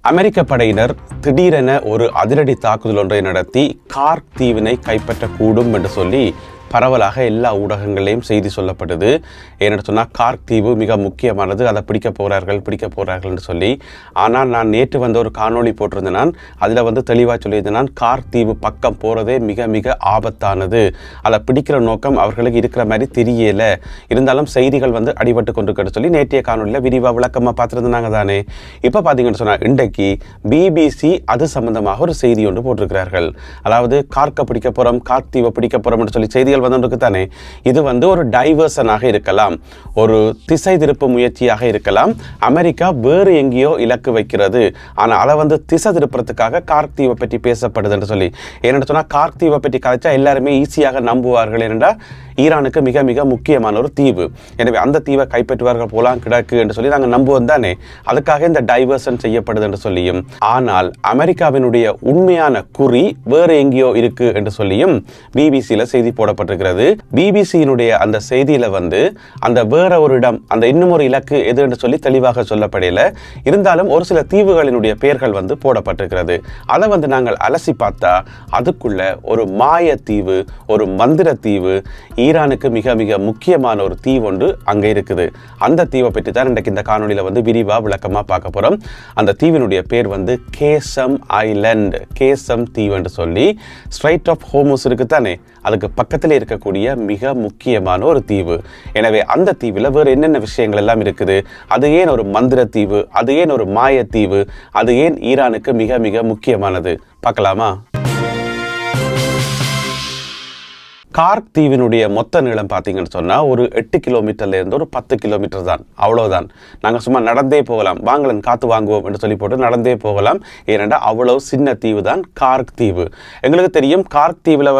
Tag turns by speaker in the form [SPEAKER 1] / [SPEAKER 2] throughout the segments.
[SPEAKER 1] அமெரிக்க படையினர் திடீரென ஒரு அதிரடி தாக்குதல் ஒன்றை நடத்தி கார்க் தீவினை கைப்பற்றக்கூடும் என்று சொல்லி பரவலாக எல்லா ஊடகங்களையும் செய்தி சொல்லப்பட்டது. ஏன்னு சொன்னால் கார்க் தீவு மிக முக்கியமானது, அதை பிடிக்க போகிறார்கள் என்று சொல்லி. ஆனால் நான் நேற்று வந்து ஒரு காணொளி போட்டிருந்தேன். நான் அதில் தெளிவாக சொல்லியிருந்தேன், கார்க் தீவு பக்கம் போகிறதே மிக மிக ஆபத்தானது, அதை பிடிக்கிற நோக்கம் அவர்களுக்கு இருக்கிற மாதிரி தெரியலை, இருந்தாலும் செய்திகள் அடிபட்டு கொண்டிருக்கன்னு சொல்லி நேற்றைய காணொலியில் விரிவாக விளக்கமாக பார்த்துருந்தாங்க தானே. இப்போ பார்த்தீங்கன்னு சொன்னால் இன்றைக்கு பிபிசி அது சம்பந்தமாக ஒரு செய்தி ஒன்று போட்டிருக்கிறார்கள். அதாவது கார்க்கை பிடிக்க போகிறோம், கார்க் தீவை பிடிக்க போகிறோம்னு சொல்லி செய்திகள் தானே. இது ஒரு டைவர்ஷனாக இருக்கலாம், ஒரு திசை திருப்பு முயற்சியாக இருக்கலாம். அமெரிக்கா வேறு எங்கேயோ இலக்கு வைக்கிறது, ஆனால் அதை திசை திருப்புறதுக்காக கார்க் தீவை பற்றி பேசப்படுது என்று சொல்லி. ஏன்னு சொன்னால் கார்க் தீவை பற்றி கதைச்சா எல்லாருமே ஈஸியாக நம்புவார்கள். ஏனென்றா ஈரானுக்கு மிக மிக முக்கியமான ஒரு தீவு, எனவே அந்த தீவை கைப்பற்றுவார்கள் போலாம் கிடக்கு என்று சொல்லி நாங்கள் நம்புவோம் தானே. அதுக்காக இந்த டைவர்ஷன் செய்யப்படுது என்று சொல்லியும், ஆனால் அமெரிக்காவினுடைய உண்மையான குறி வேறு எங்கேயோ இருக்கு என்று சொல்லியும் பிபிசியில் செய்தி போடப்பட்டிருக்கிறது. பிபிசியினுடைய அந்த செய்தியில அந்த வேற ஒரு இடம், அந்த இன்னும் ஒரு இலக்கு எது என்று சொல்லி தெளிவாக சொல்லப்படையில, இருந்தாலும் ஒரு சில தீவுகளினுடைய பெயர்கள் போடப்பட்டிருக்கிறது. அதை நாங்கள் அலசி பார்த்தா அதுக்குள்ள ஒரு மாய தீவு, ஒரு மந்திர தீவு, ஈரானுக்கு மிக மிக முக்கியமான ஒரு தீவு ஒன்று அங்கே இருக்குது. அந்த தீவை பற்றி தான் இன்றைக்கு இந்த காணொலியில் விரிவாக விளக்கமாக பார்க்க போகிறோம். அந்த தீவினுடைய பேர் கேசம் ஐலண்ட், கேசம் தீவு என்று சொல்லி. ஸ்ட்ரைட் ஆஃப் ஹோர்முஸ் இருக்கு தானே, அதுக்கு பக்கத்தில் இருக்கக்கூடிய மிக முக்கியமான ஒரு தீவு. எனவே அந்த தீவில் வேறு என்னென்ன விஷயங்கள் எல்லாம் இருக்குது, அது ஏன் ஒரு மந்திர தீவு, அது ஏன் ஒரு மாய தீவு, அது ஏன் ஈரானுக்கு மிக மிக முக்கியமானது பார்க்கலாமா? கார்க் தீவினுடைய மொத்த நீளம் பார்த்தீங்கன்னு சொன்னால் ஒரு 8 கிலோமீட்டர்லேருந்து ஒரு 10 கிலோமீட்டர் தான், அவ்வளோதான். நாங்கள் சும்மா நடந்தே போகலாம், வாங்கலன் காற்று வாங்குவோம் என்று சொல்லி போட்டு நடந்தே போகலாம். ஏனென்றால் அவ்வளவு சின்ன தீவு தான் கார்க் தீவு. எங்களுக்கு தெரியும் கார்க் தீவில்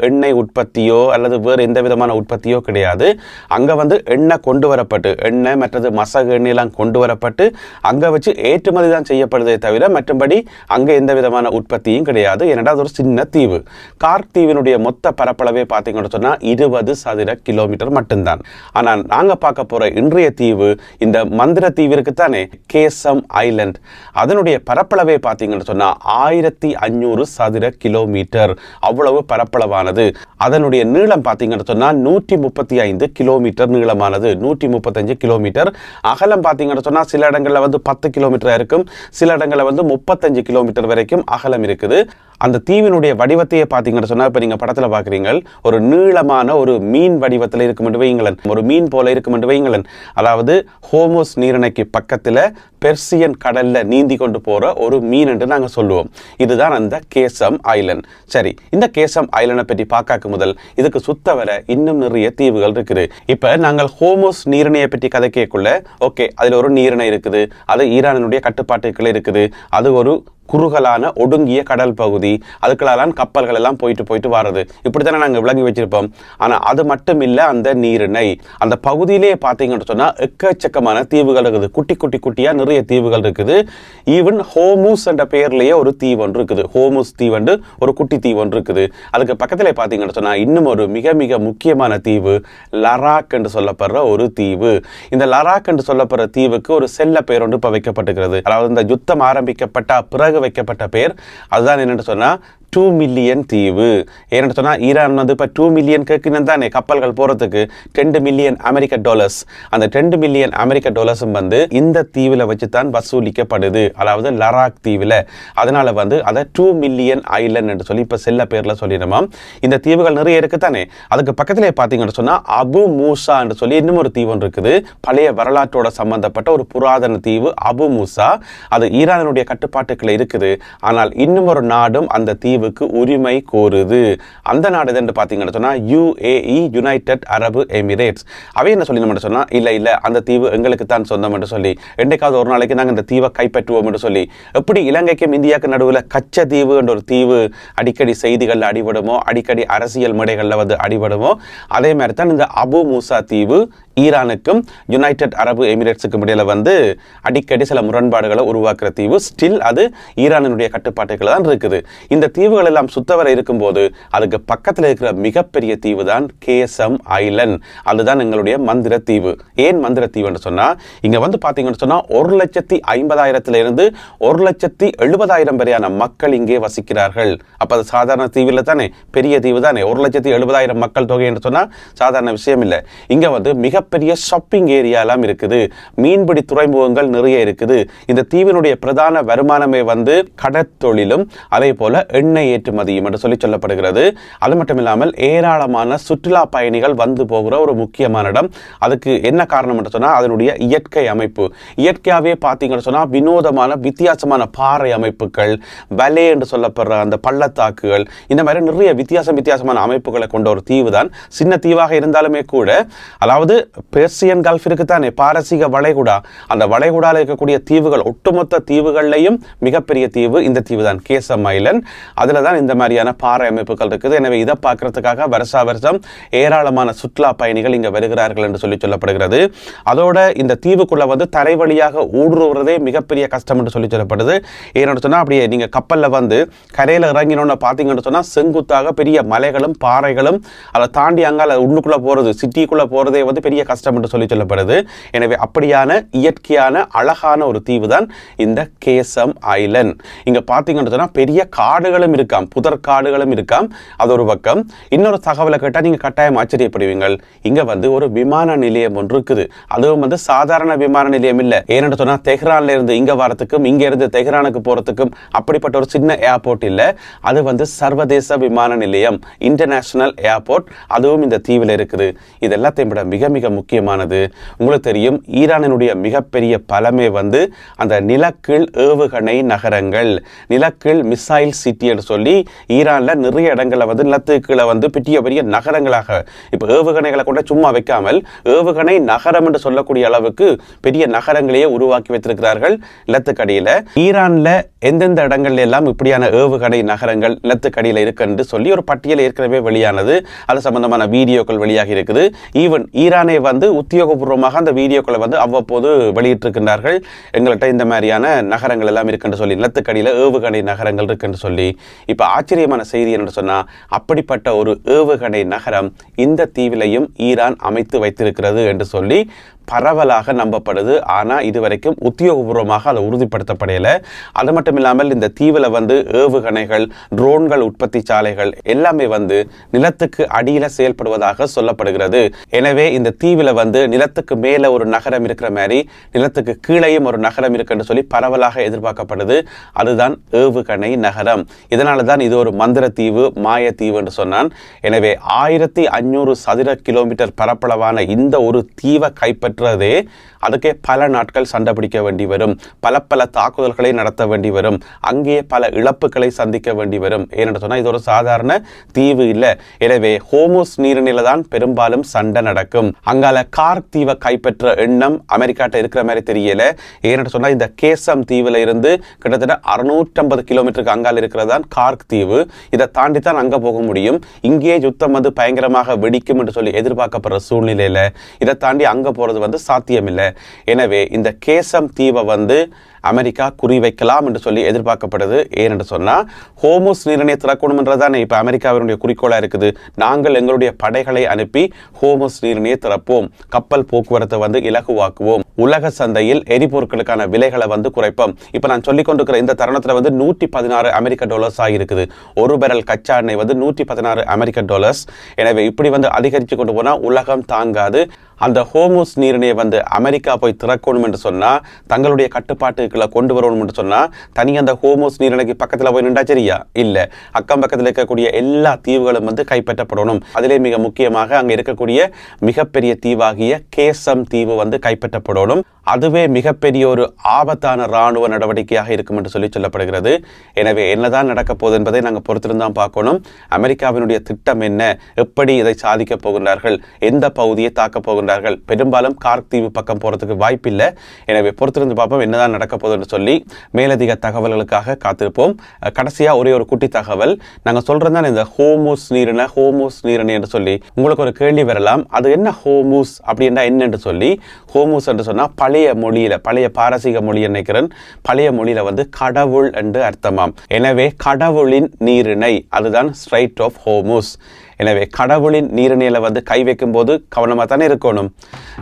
[SPEAKER 1] எண்ணெய் உற்பத்தியோ அல்லது வேறு எந்த விதமான உற்பத்தியோ கிடையாது. அங்கே எண்ணெய் கொண்டு வரப்பட்டு, எண்ணெய் மற்றது மசகு எண்ணெயெல்லாம் கொண்டு வரப்பட்டு அங்கே வச்சு ஏற்றுமதி தான் செய்யப்படுதே தவிர மற்றபடி அங்கே எந்த விதமான உற்பத்தியும் கிடையாது. ஏனென்றால் அது ஒரு சின்ன தீவு. கார்க் தீவினுடைய மொத்த பரப்பளவே பார்த்தீங்கன்னு சொன்னால் 20 சதுர கிலோமீட்டர் மட்டும்தான். ஆனால் நாங்கள் பார்க்க போகிற இன்றைய தீவு, இந்த மந்திர தீவு இருக்குத்தானே, கேசம் ஐலண்ட், அதனுடைய பரப்பளவே பார்த்தீங்கன்னு சொன்னால் 1500 சதுர கிலோமீட்டர், அவ்வளவு பரப்பளவானது. அதனுடைய நீளம் பார்த்தீங்கன்னு சொன்னால் 135 கிலோமீட்டர் நீளமானது, 135 கிலோமீட்டர். அகலம் பார்த்தீங்கன்னு சொன்னால் சில இடங்களில் 10 கிலோமீட்டர் இருக்கும், சில இடங்களில் 35 கிலோமீட்டர் வரைக்கும் அகலம் இருக்குது. அந்த தீவினுடைய வடிவத்தையே பார்த்தீங்கன்னு சொன்னால் இப்போ நீங்கள் படத்தில் பார்க்குறீங்க, ஒரு நீளமான ஒரு மீன் வடிவத்தில் இருக்கும் என்று வைங்களன், ஒரு மீன் போல இருக்கும் என்று வைங்களன். அதாவது ஹோர்முஸ் நீரிணைக்கு பக்கத்தில் பெர்சியன் கடல்ல நீந்தி கொண்டு போற ஒரு மீன் என்று நாங்கள் சொல்லுவோம். இதுதான் அந்த கேசம் ஐலண்ட். சரி, இந்த கேசம் ஐலண்டை பற்றி பார்க்க முதல் இதுக்கு சுத்த வர இன்னும் நிறைய தீவுகள் இருக்குது. இப்ப நாங்கள் ஹோர்முஸ் நீரிணையை பற்றி கதை கேட்குள்ள, ஓகே, அதுல ஒரு நீரிணை இருக்குது, அது ஈரானுடைய கட்டுப்பாட்டுக்குள்ள இருக்குது, அது ஒரு குறுகலான ஒடுங்கிய கடல் பகுதி, அதுக்கெல்லாம் கப்பல்கள் எல்லாம் போயிட்டு வாரது, இப்படித்தானே நாங்கள் விளங்கி வச்சிருப்போம். ஆனால் அது மட்டும் இல்லை, அந்த நீரிணை அந்த பகுதியிலேயே பார்த்தீங்கன்னு சொன்னால் எக்கச்சக்கமான தீவுகள் இருக்குது, குட்டி குட்டியாக நிறைய தீவுகள் இருக்குது. ஈவன் ஹோர்முஸ் என்ற பெயர்லேயே ஒரு தீவு ஒன்று இருக்குது, ஹோர்முஸ் தீவண்டு ஒரு குட்டி தீவு ஒன்று இருக்குது. அதுக்கு பக்கத்தில் பார்த்தீங்கன்னு சொன்னால் இன்னும் ஒரு மிக மிக முக்கியமான தீவு லராக் என்று சொல்லப்படுற ஒரு தீவு. இந்த லராக் என்று சொல்லப்படுற தீவுக்கு ஒரு செல்ல பெயர் ஒன்று இப்போ வைக்கப்பட்டிருக்கிறது. அதாவது இந்த யுத்தம் ஆரம்பிக்கப்பட்ட பிறகு வைக்கப்பட்ட பெயர் அதுதான். என்னென்னு சொன்னா 2 மில்லியன் தீவு. ஏன்னு சொன்னால் ஈரான் இப்போ 2 மில்லியன் கேட்கணும் தானே கப்பல்கள் போகிறதுக்கு, $10 மில்லியன் அமெரிக்க டாலர்ஸ். அந்த $10 மில்லியன் அமெரிக்க டாலர்ஸும் இந்த தீவில் வச்சு தான் வசூலிக்கப்படுது, அதாவது லராக் தீவில். அதனால அதை 2 மில்லியன் ஐலண்ட் என்று சொல்லி இப்போ செல்ல பேரில் சொல்லிடுமா. இந்த தீவுகள் நிறைய இருக்கு தானே. அதுக்கு பக்கத்திலே பார்த்தீங்கன்னு சொன்னால் அபு மூசா என்று சொல்லி இன்னும் ஒரு தீவு ஒன்று இருக்குது, பழைய வரலாற்றோட சம்பந்தப்பட்ட ஒரு புராதன தீவு அபு மூசா. அது ஈரானுடைய கட்டுப்பாட்டுக்குள்ள இருக்குது. ஆனால் இன்னும் ஒரு நாடும் அந்த தீவு உரிமை கோருது. அந்த நாடு என்று பார்த்தீங்கன்னு சொன்னா UAE, யுனைடெட் அரபு எமிரேட்ஸ். அவை என்ன சொல்லி நம்ம சொன்னா, இல்ல அந்த தீவு எங்களுக்கு தான் சொந்தம் என்று சொல்லி, என்னைக்காவது ஒரு நாளைக்கு நாங்கள் இந்த தீவை கைப்பற்றுவோம் என்று சொல்லி. எப்படி இலங்கைக்கும் இந்தியாவுக்கு நடுவில் கச்ச தீவு என்ற ஒரு தீவு அடிக்கடி செய்திகளில் அடிபடுமோ, அடிக்கடி அரசியல் மேடைகளில் அடிபடுமோ, அதே மாதிரி தான் இந்த அபு மூசா தீவு ஈரானுக்கும் யுனைடெட் அரபு எமிரேட்ஸுக்கும் இடையில அடிக்கடி சில முரண்பாடுகளை உருவாக்குற தீவு. ஸ்டில் அது ஈரானுடைய கட்டுப்பாட்டுகள் தான் இருக்குது. இந்த தீவு தீவுகள் எல்லாம் சுத்தவரை இருக்கும்போது அதுக்கு பக்கத்தில் இருக்கிற மிகப்பெரிய தீவு தான் கேசம் ஐலண்ட். அதுதான் எங்களுடைய மந்திர தீவு. ஏன் மந்திர தீவுன்னு சொன்னா, இங்க வந்து பாத்தீங்கன்னு சொன்னா 1,50,000 இருந்து 1,70,000 வரையான மக்கள் இங்கே வசிக்கிறார்கள். அப்ப அது சாதாரண தீவில் தானே, பெரிய தீவு தானே. 1,70,000 மக்கள் தொகை என்று சொன்னா சாதாரண விஷயம் இல்லை. இங்க வந்து மிகப்பெரிய ஷாப்பிங் ஏரியா எல்லாம் இருக்குது, மீன்பிடி துறைமுகங்கள் நிறைய இருக்குது. இந்த தீவினுடைய பிரதான வருமானமே வந்து கடற்தொழிலும் அதே போல எண்ணெய் ஏற்றுமதியும் என்று சொல்லி சொல்லப்படுகிறது. அது மட்டும் இல்லாமல் ஏராளமான சுற்றுலா பயணிகள் வந்து போகிற ஒரு முக்கியமான இடம். அதுக்கு என்ன காரணம் என்று சொன்னா அதனுடைய இயற்கை அமைப்பு. இயற்கையாகவே பார்த்தீங்கன்னு சொன்னா வினோதமான வித்தியாசமான பாறை அமைப்புகள், வலே என்று சொல்லப்படுற அந்த பள்ளத்தாக்குகள், இந்த மாதிரி நிறைய வித்தியாசமான அமைப்புகளை கொண்ட ஒரு தீவு தான். சின்ன தீவாக இருந்தாலுமே கூட, அதாவது பெர்சியன் கல்ஃப் இருக்குத்தானே, பாரசீக வளைகுடா, அந்த வளைகுடாவில் இருக்கக்கூடிய தீவுகள் ஒட்டுமொத்த தீவுகள்லையும் மிகப்பெரிய தீவு இந்த தீவு தான், கேசம் ஐலண்ட். அதுல தான் இந்த மாதிரியான பாறை அமைப்புகள் இருக்குது. எனவே இதை பார்க்கறதுக்காக வருஷம் ஏராளமான சுற்றுலா பயணிகள் இங்க வருகிறார்கள் என்று சொல்லி சொல்லப்படுகிறது. அதோட இந்த தீவுக்குள்ள வந்து தரை வழியாக ஊடுருவதே மிகப்பெரிய கஷ்டம் என்று சொல்லி சொல்லப்படுது. ஏன்னு சொன்னா அப்படியே நீங்க கப்பல்ல வந்து கரையில இறங்கினோன்னு பாத்தீங்கன்னு சொன்னா செங்குத்தாக பெரிய மலைகளும் பாறைகளும், அதை தாண்டி அங்கால உள்ளுக்குள்ள போறது, சிட்டிக்குள்ள போறதே வந்து பெரிய கஷ்டம் என்று சொல்லி சொல்லப்படுது. எனவே அப்படியான இயற்கையான அழகான ஒரு தீவு தான் இந்த கேசம் ஐலண்ட். இங்க பாத்தீங்கன்னு சொன்னா பெரிய காடுகளும் இருக்காம், புதர் காடுகளும் இருக்காம். அது ஒரு பக்கம். இன்னொரு தகவலை கேட்டா நீங்க கட்டாயம் ஆச்சரியப்படுவீங்க. இங்க வந்து ஒரு விமான நிலையம் ஒன்று இருக்குது. அதுவும் வந்து சாதாரண விமான நிலையம் இல்ல. ஏன்னு சொன்னா தெஹ்ரான்ல இருந்து இங்க வரத்துக்கும் இங்க இருந்து தெஹ்ரானுக்கு போறதுக்கும் அப்படிப்பட்ட ஒரு சின்ன ஏர்போர்ட் இல்ல. அது வந்து சர்வதேச விமான நிலையம், இன்டர்நேஷனல் ஏர்போர்ட். அதுவும் இந்த தீவில் இருக்குது. இது எல்லாத்தையும் விட மிக மிக முக்கியமானது, உங்களுக்கு தெரியும், ஈரானினுடைய மிகப்பெரிய பலமே வந்து அந்த நிலக்கீழ் ஏவுகணை நகரங்கள், நிலக்கீழ் மிசைல் சிட்டி என்று சொல்லி ஈரான்ல நிறைய இடங்களை வந்து நிலத்துக்குள்ள வந்து பெரிய பெரிய நகரங்களாக, இப்ப ஏவுகணைகளை கொண்ட சும்மா வைக்காமல் ஏவுகணை நகரம் என்று சொல்லக்கூடிய அளவுக்கு பெரிய நகரங்களையே உருவாக்கி வைத்திருக்கிறார்கள் நிலத்துக்கடியில. ஈரான்ல எந்தெந்த இடங்கள்ல எல்லாம் இப்படியான ஏவுகணை நகரங்கள் நிலத்துக்கடியில இருக்கு என்று சொல்லி ஒரு பட்டியல் ஏற்கனவே வெளியானது. அது சம்பந்தமான வீடியோக்கள் வெளியாகி இருக்குது. ஈவன் ஈரானை வந்து உத்தியோகபூர்வமாக அந்த வீடியோக்களை வந்து அவ்வப்போது வெளியிட்டிருக்கின்றார்கள். எங்கள்கிட்ட இந்த மாதிரியான நகரங்கள் எல்லாம் இருக்குன்னு சொல்லி, நிலத்துக்கடியில ஏவுகணை நகரங்கள் இருக்குன்னு சொல்லி. இப்ப ஆச்சரியமான செய்தி என்று சொன்னா, அப்படிப்பட்ட ஒரு ஏவுகணை நகரம் இந்த தீவிலையும் ஈரான் அமைத்து வைத்திருக்கிறது என்று சொல்லி பரவலாக நம்பப்படுது. ஆனா இதுவரைக்கும் உத்தியோகபூர்வமாக அதை உறுதிப்படுத்தப்படையில. அது மட்டும் இல்லாமல் இந்த தீவுல வந்து ஏவுகணைகள், ட்ரோன்கள் உற்பத்தி சாலைகள் எல்லாமே வந்து நிலத்துக்கு அடியில செயல்படுவதாக சொல்லப்படுகிறது. எனவே இந்த தீவுல வந்து நிலத்துக்கு மேல ஒரு நகரம் இருக்கிற மாதிரி நிலத்துக்கு கீழேயும் ஒரு நகரம் இருக்குன்னு சொல்லி பரவலாக எதிர்பார்க்கப்படுது. அதுதான் ஏவுகணை நகரம். இதனாலதான் இது ஒரு மந்திர தீவு, மாய தீவு என்று சொன்னான். எனவே 1500 சதுர கிலோமீட்டர் பரப்பளவான இந்த ஒரு தீவை கைப்பற்ற அதுக்கே பல நாட்கள் சண்டை பிடிக்க வேண்டி வரும், பல தாக்குதல்களை நடத்த வேண்டி வரும், அங்கே பல இழப்புகளை சந்திக்க வேண்டி வரும். ஏன்னு சொன்னா இது ஒரு சாதாரண தீவு இல்ல. எனவே ஹோர்முஸ் நீரிணையில தான் பெரும்பாலும் சண்டை நடக்கும். அங்கால கார்க் தீவை கைப்பற்ற எண்ணம் அமெரிக்காட்ட இருக்கிற மாதிரி தெரியல. ஏன்னு சொன்னா இந்த கேசம் தீவுல இருந்து கிட்டத்தட்ட 650 கிலோமீட்டருக்கு அங்கால இருக்கிறதான் கார்க் தீவு. இதை தாண்டி தான் அங்க போக முடியும். இங்கே யுத்தம் வந்து பயங்கரமாக வெடிக்கும் என்று சொல்லி எதிர்பார்க்கப்படுற சூழ்நிலையில இதை தாண்டி அங்க போறது வந்து சாத்தியமில்லை. எனவே இந்த கேசம் தீவை வந்து அமெரிக்கா குறிவைக்கலாம் என்று சொல்லி எதிர்பார்க்கப்படுது. ஏனென்று சொன்னா ஹோர்முஸ் நீரிணையை திறக்கணும் என்றதானே இப்ப அமெரிக்காவினுடைய குறிக்கோளா இருக்குது. நாங்கள் எங்களுடைய படைகளை அனுப்பி ஹோர்முஸ் நீரிணையை திறப்போம், கப்பல் போக்குவரத்தை வந்து இலகுவாக்குவோம், உலக சந்தையில் எரிபொருட்களுக்கான விலைகளை வந்து குறைப்போம். இப்ப நான் சொல்லிக் கொண்டிருக்கிற இந்த தருணத்துல வந்து $116 அமெரிக்க ஆகியிருக்குது. ஒரு பேரல் கச்சா எண்ணெய் வந்து $116 அமெரிக்க. எனவே இப்படி வந்து அதிகரித்து கொண்டு போனா உலகம் தாங்காது. அந்த ஹோர்முஸ் நீரிணையை வந்து அமெரிக்கா போய் திறக்கணும் என்று சொன்னா, தங்களுடைய கட்டுப்பாட்டுக்குள்ள கொண்டு வரணும் என்று சொன்னா, தனி அந்த ஹோர்முஸ் நீரிணைக்கு பக்கத்துல போய் நின்றா சரியா இல்ல, அக்கம் பக்கத்தில் இருக்கக்கூடிய எல்லா தீவுகளும் வந்து கைப்பற்றப்படணும். அதிலே மிக முக்கியமாக அங்க இருக்கக்கூடிய மிகப்பெரிய தீவாகிய கேசம் தீவு வந்து கைப்பற்றப்படணும். அதுவே மிகப்பெரிய ஒரு ஆபத்தான இராணுவ நடவடிக்கையாக இருக்கும் என்று சொல்லி சொல்லப்படுகிறது. எனவே என்னதான் நடக்க போகுது என்பதை நாங்கள் பொறுத்திருந்தான் பார்க்கணும். அமெரிக்காவினுடைய திட்டம் என்ன, எப்படி இதை சாதிக்க போகின்றார்கள், எந்த பகுதியை தாக்க போகின்றார்கள், பெரும்பாலும் கார்க் தீவு பக்கம் போறதுக்கு வாய்ப்பில்லை. எனவே பொறுத்திருந்து பார்ப்போம் என்னதான் நடக்க போகுது என்று சொல்லி. மேலதிக தகவல்களுக்காக காத்திருப்போம். கடைசியா ஒரே ஒரு குட்டி தகவல், நாங்கள் சொல்றது தான் இந்த ஹோர்முஸ் நீரிணை என்று சொல்லி உங்களுக்கு ஒரு கேள்வி வரலாம். அது என்ன ஹோர்முஸ் அப்படின்னா என்ன என்று சொல்லி. ஹோர்முஸ் என்று சொன்னா பழைய மொழியில, பழைய பாரசீக மொழி நினைக்கிறேன், பழைய மொழியில வந்து கடவுள் என்று அர்த்தமாம். எனவே கடவுளின் நீரிணை, அதுதான் ஸ்ட்ரைட் ஆஃப் ஹோர்முஸ். எனவே கடவுளின் நீரிணையில வந்து கை வைக்கும் போது கவனமாக தானே இருக்கணும்.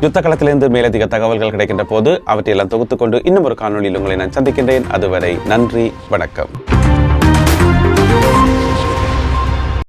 [SPEAKER 1] யுத்த களத்திலிருந்து மேலதிக தகவல்கள் கிடைக்கின்ற போது அவற்றையெல்லாம் தொகுத்துக்கொண்டு இன்னும் ஒரு காணொலியில் உங்களை நான் சந்திக்கின்றேன். அதுவரை நன்றி, வணக்கம்.